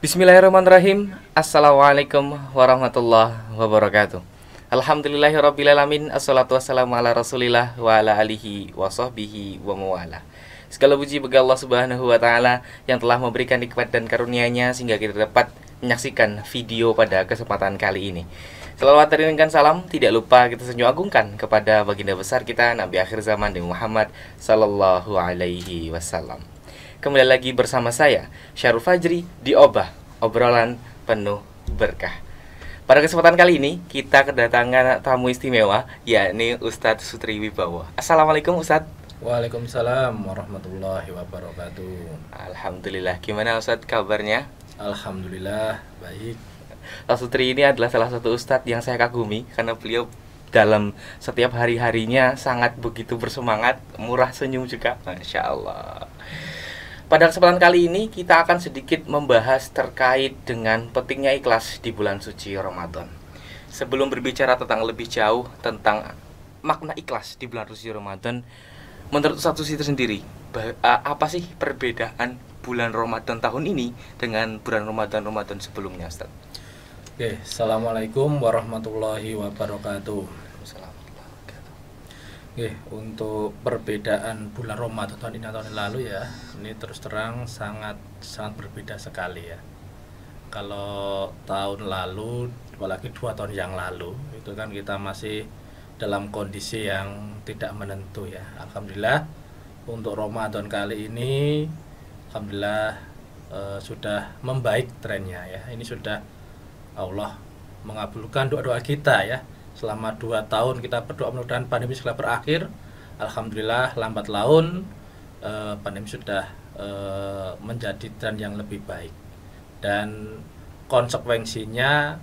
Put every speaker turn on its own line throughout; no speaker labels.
Bismillahirrahmanirrahim. Assalamualaikum warahmatullahi wabarakatuh. Alhamdulillahirrabbilalamin. Assalatu wassalamu ala rasulillah wa ala alihi wa sahbihi wa mawala. Segala puji bagi Allah subhanahu wa ta'ala yang telah memberikan nikmat dan karunia-Nya sehingga kita dapat menyaksikan video pada kesempatan kali ini. Selawat dan salam tidak lupa kita sanjung agungkan kepada baginda besar kita Nabi akhir zaman Nabi Muhammad sallallahu alaihi wasallam. Kembali lagi bersama saya Syarul Fajri di obrolan penuh berkah. Pada kesempatan kali ini kita kedatangan tamu istimewa, yakni Ustadz Sutri Wibowo. Assalamualaikum Ustadz.
Waalaikumsalam warahmatullahi wabarakatuh.
Alhamdulillah. Gimana Ustadz kabarnya?
Alhamdulillah baik.
Ustadz Sutri ini adalah salah satu Ustadz yang saya kagumi karena beliau dalam setiap hari-harinya sangat begitu bersemangat, murah senyum juga, Masya Allah. Pada kesempatan kali ini kita akan sedikit membahas terkait dengan pentingnya ikhlas di bulan suci Ramadan. Sebelum berbicara tentang lebih jauh tentang makna ikhlas di bulan suci Ramadan, menurut Ustadz Sutri sendiri, apa sih perbedaan bulan Ramadan tahun ini dengan bulan Ramadan sebelumnya, Ustadz?
Oke, Assalamualaikum warahmatullahi wabarakatuh. Oke, untuk perbedaan bulan Ramadan tahun ini tahun lalu ya, ini terus terang sangat berbeda sekali ya. Kalau tahun lalu, apalagi 2 tahun yang lalu, itu kan kita masih dalam kondisi yang tidak menentu ya. Alhamdulillah untuk Ramadan kali ini, alhamdulillah sudah membaik trennya ya. Ini sudah Allah mengabulkan doa-doa kita ya. Selama 2 tahun kita berdoa mudah-mudahan pandemi segera berakhir. Alhamdulillah lambat laun pandemi sudah menjadi tren yang lebih baik. Dan konsekuensinya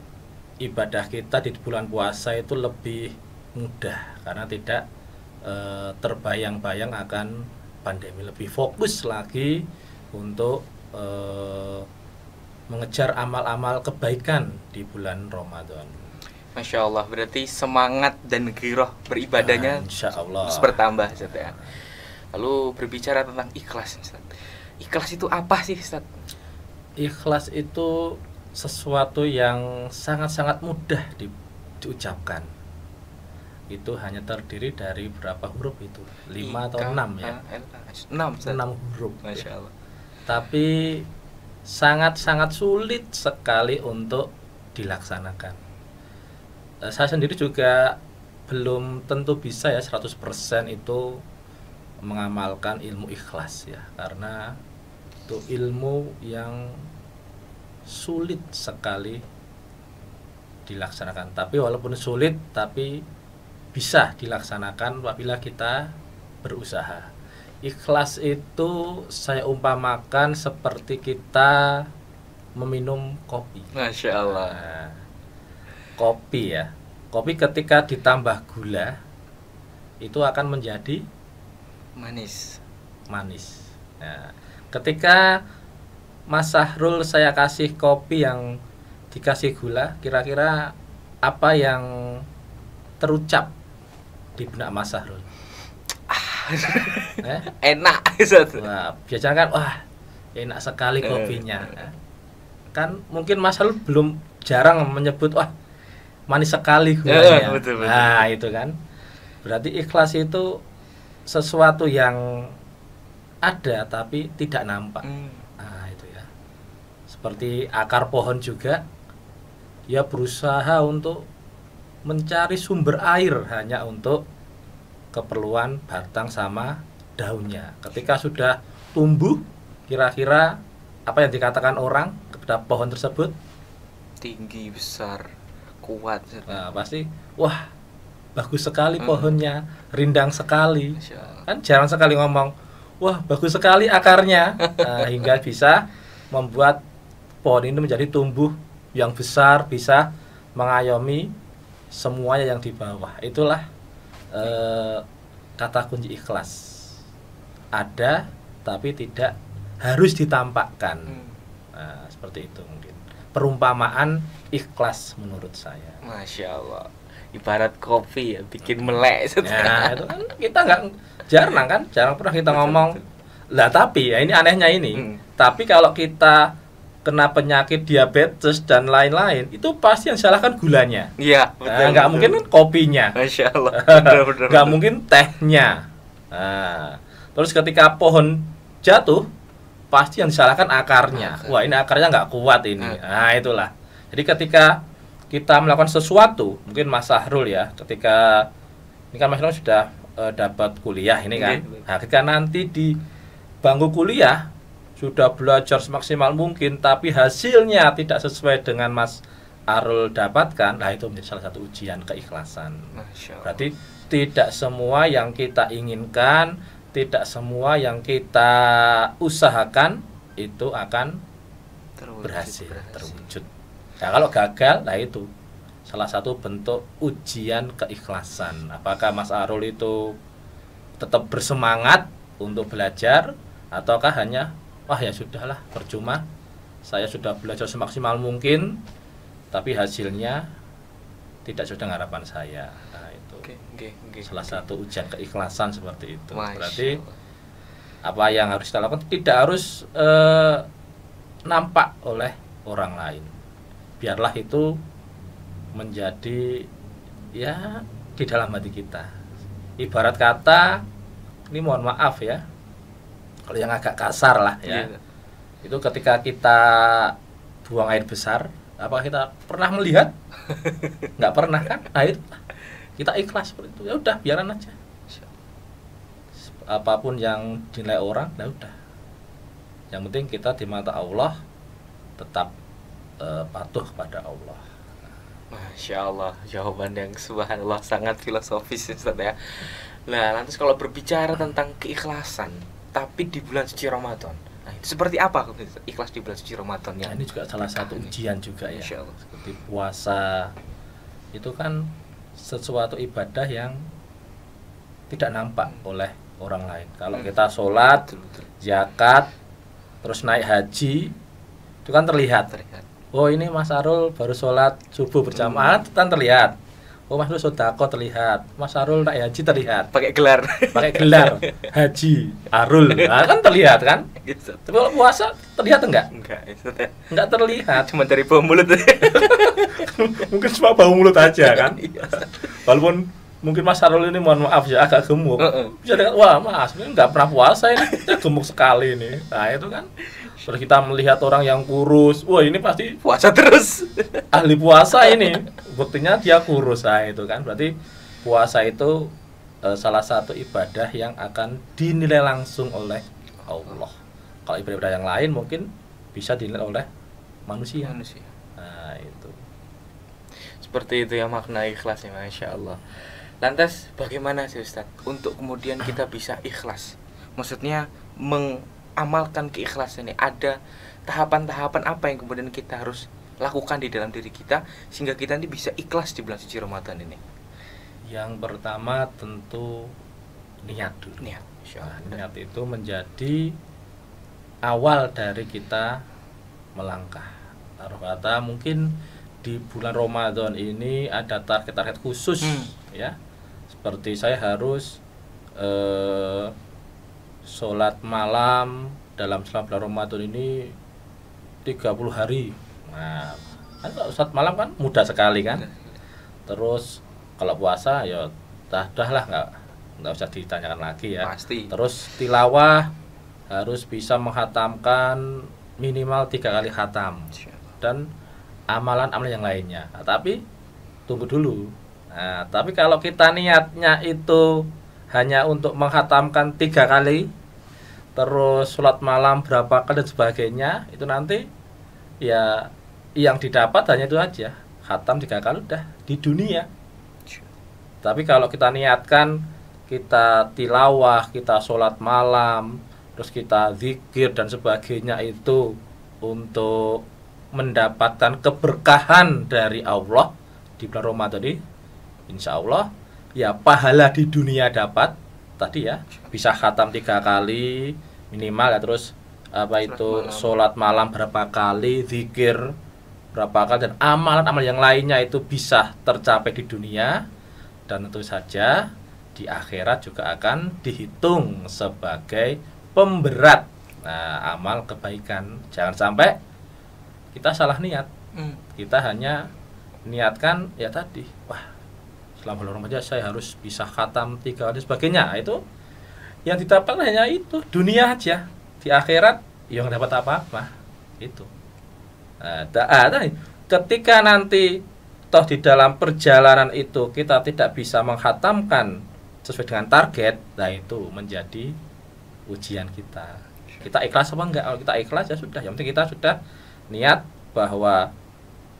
ibadah kita di bulan puasa itu lebih mudah karena tidak terbayang-bayang akan pandemi. Lebih fokus lagi untuk mengejar amal-amal kebaikan di bulan Ramadan.
Masya Allah, berarti semangat dan giroh beribadahnya
Insya Allah
terus bertambah, Ustaz ya. Lalu berbicara tentang ikhlas, Ustaz. Ikhlas itu apa sih, Ustaz?
Ikhlas itu sesuatu yang sangat-sangat mudah diucapkan. Itu hanya terdiri dari berapa huruf itu? 5 atau 6 ya? 6 huruf.
Masya Allah.
Tapi sangat-sangat sulit sekali untuk dilaksanakan. Saya sendiri juga belum tentu bisa ya 100% itu mengamalkan ilmu ikhlas ya, karena itu ilmu yang sulit sekali dilaksanakan. Tapi walaupun sulit, tapi bisa dilaksanakan apabila kita berusaha. Ikhlas itu saya umpamakan seperti kita meminum kopi.
Masya Allah.
Nah, kopi ya, kopi ketika ditambah gula itu akan menjadi
manis.
Nah, ketika Mas Sahrul saya kasih kopi yang dikasih gula, kira-kira apa yang terucap di benak Mas Sahrul?
Enak.
Wah, biasanya kan wah enak sekali kopinya. Kan mungkin Mas Sahrul belum jarang menyebut wah manis sekali gulanya.
Betul.
Nah itu kan berarti ikhlas itu sesuatu yang ada tapi tidak nampak. Nah itu ya, seperti akar pohon juga, dia berusaha untuk mencari sumber air hanya untuk keperluan batang sama daunnya. Ketika sudah tumbuh, kira-kira apa yang dikatakan orang kepada pohon tersebut? Tinggi, besar, kuat. Nah, pasti wah bagus sekali pohonnya, rindang sekali. Kan jarang sekali ngomong wah bagus sekali akarnya. Nah, hingga bisa membuat pohon ini menjadi tumbuh yang besar, bisa mengayomi semuanya yang di bawah. Itulah kata kunci ikhlas. Ada tapi tidak harus ditampakkan. Nah, seperti itu mungkin perumpamaan ikhlas menurut saya.
Masya Allah. Ibarat kopi ya, bikin melek.
Nah, itu kan kita jarang pernah kita ngomong. Lah tapi ya ini anehnya ini. Tapi kalau kita kena penyakit diabetes dan lain-lain, itu pasti yang salahkan gulanya.
Iya,
Nah, nggak mungkin kan kopinya,
Masya Allah. Benar.
nggak mungkin tehnya. Nah, terus ketika pohon jatuh, pasti yang disalahkan akarnya. Wah, ini akarnya nggak kuat ini. Nah, itulah. Jadi ketika kita melakukan sesuatu, mungkin Mas Sahrul ya, ketika ini kan Mas Sahrul sudah dapat kuliah ini kan. Nah, ketika nanti di bangku kuliah sudah belajar semaksimal mungkin, tapi hasilnya tidak sesuai dengan Mas Arul dapatkan, nah itu menjadi salah satu ujian keikhlasan. Berarti tidak semua yang kita inginkan, tidak semua yang kita usahakan itu akan berhasil, terwujud. Nah, kalau gagal, nah itu salah satu bentuk ujian keikhlasan. Apakah Mas Arul itu tetap bersemangat untuk belajar, ataukah hanya wah ya sudahlah, percuma, saya sudah belajar semaksimal mungkin tapi hasilnya tidak sesuai dengan harapan saya. Nah, itu salah satu ujian keikhlasan seperti itu. Berarti apa yang harus kita lakukan tidak harus nampak oleh orang lain. Biarlah itu menjadi ya di dalam hati kita. Ibarat kata, ini mohon maaf ya, kalau yang agak kasar lah ya, itu ketika kita buang air besar, apa kita pernah melihat? Nggak pernah kan? Nah itu kita ikhlas seperti itu. Ya udah, biaran aja. Apapun yang dinilai orang, nah udah. Yang penting kita di mata Allah tetap patuh kepada Allah.
Masya Allah, jawaban yang subhanallah sangat filosofis Ustaz ya. Nah, lantas kalau berbicara tentang keikhlasan tapi di bulan suci Ramadan, nah itu seperti apa ikhlas di bulan suci Ramadan ya?
Nah, ini juga salah satu ujian juga ya.
Seperti
puasa itu kan sesuatu ibadah yang tidak nampak oleh orang lain. Kalau kita sholat, zakat, terus naik haji, itu kan terlihat. Oh, ini Mas Arul baru sholat subuh berjamaah, kan terlihat. Oh, Mas Arul sodako terlihat. Mas Arul naik haji terlihat.
Pakai gelar.
Pakai gelar haji Arul. Nah, kan terlihat kan? Tapi kalau puasa terlihat enggak? Enggak terlihat.
Cuma dari bau mulut.
Mungkin cuma bau mulut aja kan? Walaupun mungkin Mas Arul ini mohon maaf ya agak gemuk. Bisa dikatakan, wah Mas, ini enggak pernah puasa ini, dia gemuk sekali ini. Nah, itu kan. Terus kita melihat orang yang kurus, wah ini pasti
puasa terus.
Ahli puasa ini. Buktinya dia kurus. Nah, itu kan berarti puasa itu salah satu ibadah yang akan dinilai langsung oleh Allah. Kalau ibadah yang lain mungkin bisa dinilai oleh manusia. Nah, itu.
Seperti itu ya makna ikhlas ya, Masya Allah. Lantas bagaimana sih Ustaz untuk kemudian kita bisa ikhlas? Maksudnya mengamalkan keikhlasan ini, ada tahapan-tahapan apa yang kemudian kita harus lakukan di dalam diri kita sehingga kita nanti bisa ikhlas di bulan suci Ramadan ini?
Yang pertama tentu niat dulu. Niat itu menjadi awal dari kita melangkah. Taruh kata mungkin di bulan Ramadan ini ada target-target khusus ya. Seperti saya harus sholat malam dalam selama bulan Ramadan ini 30 hari. Nah, kan kalau sholat malam kan mudah sekali kan. Terus kalau puasa ya dah nggak usah ditanyakan lagi ya.
Pasti.
Terus tilawah harus bisa menghatamkan minimal 3 kali khatam dan amalan-amalan yang lainnya. Nah, tapi tunggu dulu. Nah, tapi kalau kita niatnya itu hanya untuk menghatamkan 3 kali, terus sholat malam berapa kali dan sebagainya, itu nanti ya yang didapat hanya itu aja, khatam 3 kali udah di dunia. Tapi kalau kita niatkan, kita tilawah, kita sholat malam, terus kita zikir dan sebagainya itu untuk mendapatkan keberkahan dari Allah di bulan Ramadan ini, insya Allah ya pahala di dunia dapat tadi ya, bisa khatam 3 kali minimal ya, terus apa itu sholat malam berapa kali, zikir berapa kali, dan amalan-amalan yang lainnya itu bisa tercapai di dunia, dan tentu saja di akhirat juga akan dihitung sebagai pemberat amal kebaikan. Jangan sampai kita salah niat. Kita hanya niatkan ya tadi, wah selama bulan Ramadan saya harus bisa khatam 3 kali sebagainya. Itu yang didapat hanya itu, dunia aja. Di akhirat yang dapat apa-apa. Itu. Ketika nanti toh di dalam perjalanan itu kita tidak bisa menghatamkan sesuai dengan target, nah itu menjadi ujian kita. Kita ikhlas apa enggak? Kalau kita ikhlas ya sudah, yang penting kita sudah niat bahwa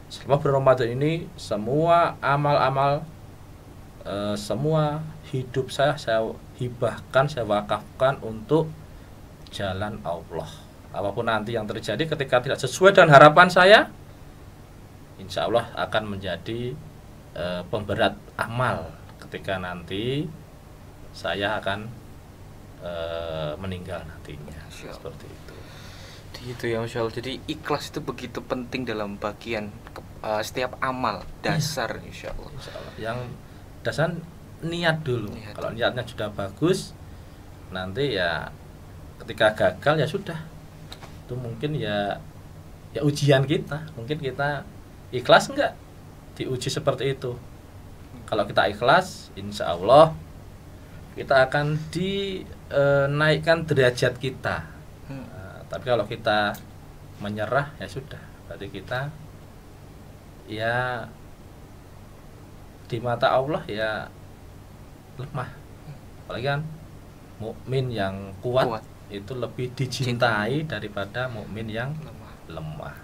selama bulan Ramadan ini semua amal-amal, semua hidup saya hibahkan, saya wakafkan untuk jalan Allah. Apapun nanti yang terjadi ketika tidak sesuai dengan harapan saya, insya Allah akan menjadi pemberat amal ketika nanti saya akan meninggal nantinya. Seperti itu.
Gitu ya, Masya Allah. Jadi ikhlas itu begitu penting dalam bagian setiap amal dasar, insya Allah.
Yang dasar niat dulu. Kalau niatnya sudah bagus, nanti ya ketika gagal ya sudah. Itu mungkin ya ujian kita. Mungkin kita ikhlas enggak diuji seperti itu. Kalau kita ikhlas, insya Allah kita akan dinaikkan derajat kita. Tapi kalau kita menyerah ya sudah, berarti kita ya di mata Allah ya lemah. Apalagi kan mukmin yang kuat itu lebih dicintai daripada mukmin yang lemah.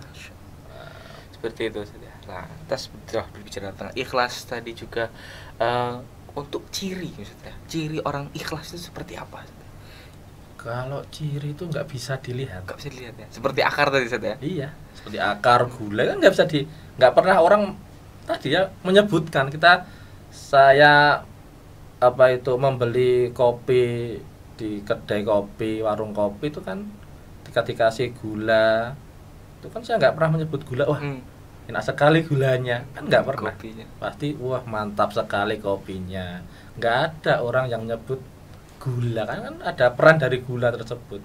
Seperti itu sudah. Nah, kita berbicara tentang ikhlas tadi juga, untuk ciri maksudnya. Ciri orang ikhlas itu seperti apa?
Kalau ciri itu nggak bisa dilihat.
Nggak bisa dilihat ya. Seperti akar tadi ya.
Iya, seperti akar gula kan nggak pernah orang tadi ya menyebutkan saya membeli kopi di kedai kopi, warung kopi itu kan dikasih gula. Itu kan saya nggak pernah menyebut gula. Wah, enak sekali gulanya. Kan nggak pernah.
Kopinya.
Pasti wah mantap sekali kopinya. Nggak ada orang yang menyebut gula, kan ada peran dari gula tersebut.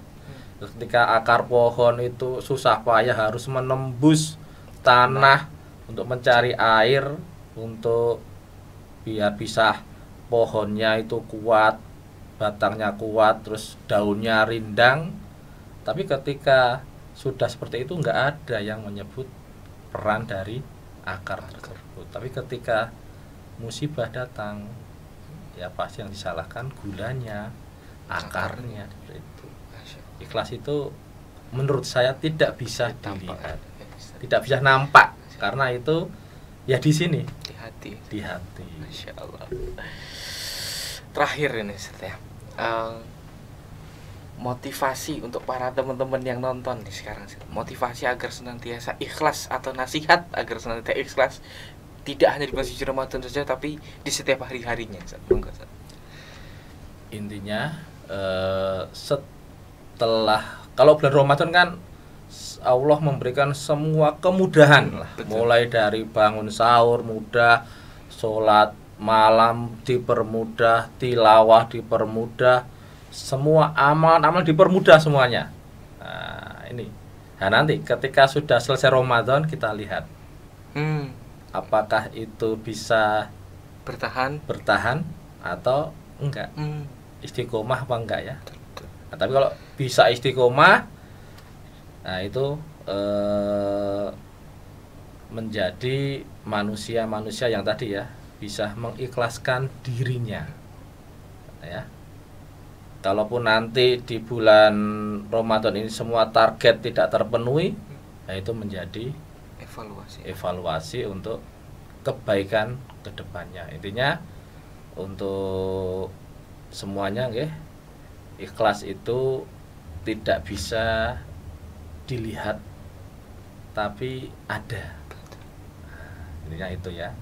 Ketika akar pohon itu susah payah harus menembus tanah untuk mencari air, untuk biar bisa pohonnya itu kuat, batangnya kuat, terus daunnya rindang. Tapi ketika sudah seperti itu nggak ada yang menyebut peran dari akar tersebut. Tapi ketika musibah datang, ya pasti yang disalahkan gulanya, akarnya. Itu ikhlas itu menurut saya tidak bisa dilihat, tidak bisa nampak, karena itu ya di sini, di hati.
Masya Allah. Terakhir ini setelah motivasi untuk para teman-teman yang nonton nih sekarang, motivasi agar senantiasa ikhlas atau nasihat agar senantiasa ikhlas tidak hanya di bulan suci Ramadan saja, tapi di setiap hari-harinya.
Intinya setelah, kalau bulan Ramadan kan Allah memberikan semua kemudahan lah. Mulai dari bangun sahur mudah, sholat malam dipermudah, tilawah dipermudah, semua amal dipermudah semuanya. Nah, ini. Nah, nanti ketika sudah selesai Ramadan kita lihat apakah itu bisa bertahan atau enggak, istiqomah apa enggak ya. Nah, tapi kalau bisa istiqomah, nah itu menjadi manusia yang tadi ya bisa mengikhlaskan dirinya ya. Kalaupun nanti di bulan Ramadan ini semua target tidak terpenuhi, nah itu menjadi evaluasi untuk kebaikan kedepannya. Intinya untuk semuanya ikhlas itu tidak bisa dilihat tapi ada. Intinya itu ya.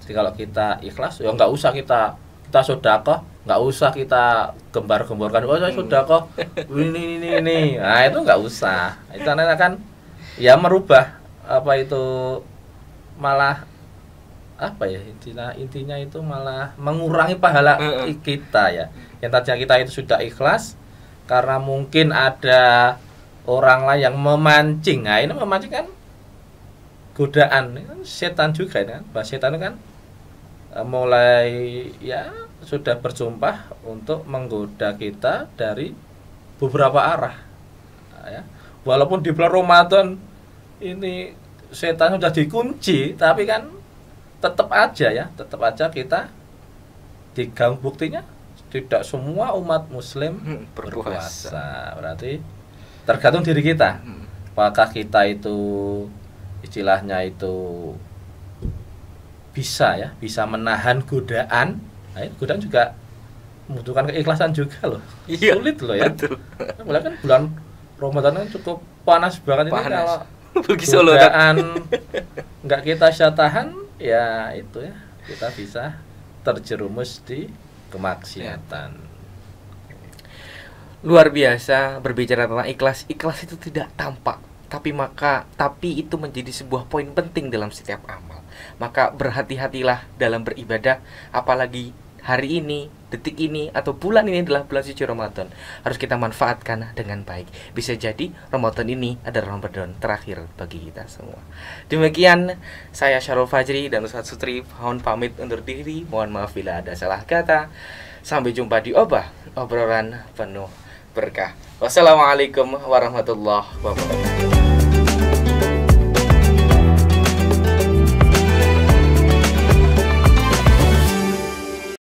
Jadi kalau kita ikhlas ya nggak usah kita sedekah, nggak usah kita gembar-gemborkan, oh saya sedekah ini. Nah itu nggak usah. Itu kan ya merubah malah intinya itu malah mengurangi pahala kita ya. Yang tadinya kita itu sudah ikhlas karena mungkin ada orang lain yang memancing. Nah ini memancing kan godaan setan juga kan. Bahwa setan kan mulai ya sudah bersumpah untuk menggoda kita dari beberapa arah. Nah, ya. Walaupun di bulan Ramadan ini setan sudah dikunci, tapi kan tetap aja kita diganggu. Buktinya tidak semua umat muslim berpuasa. Berarti tergantung diri kita. Apakah kita itu istilahnya itu bisa menahan godaan. Nah, godaan juga membutuhkan keikhlasan juga loh.
Iya,
sulit loh ya.
Betul.
Mulai kan bulan Ramadan kan cukup panas banget ini. Kalau
Solo,
godaan nggak kita bisa tahan, ya itu ya kita bisa terjerumus di kemaksiatan.
Luar biasa. Berbicara tentang ikhlas, ikhlas itu tidak tampak, tapi itu menjadi sebuah poin penting dalam setiap amal. Maka berhati-hatilah dalam beribadah, apalagi hari ini, detik ini, atau bulan ini adalah bulan suci Ramadan. Harus kita manfaatkan dengan baik. Bisa jadi Ramadan ini adalah Ramadan terakhir bagi kita semua. Demikian, saya Syarul Fajri dan Ustadz Sutri mohon pamit undur diri. Mohon maaf bila ada salah kata. Sampai jumpa di obrolan penuh berkah. Wassalamualaikum warahmatullahi wabarakatuh.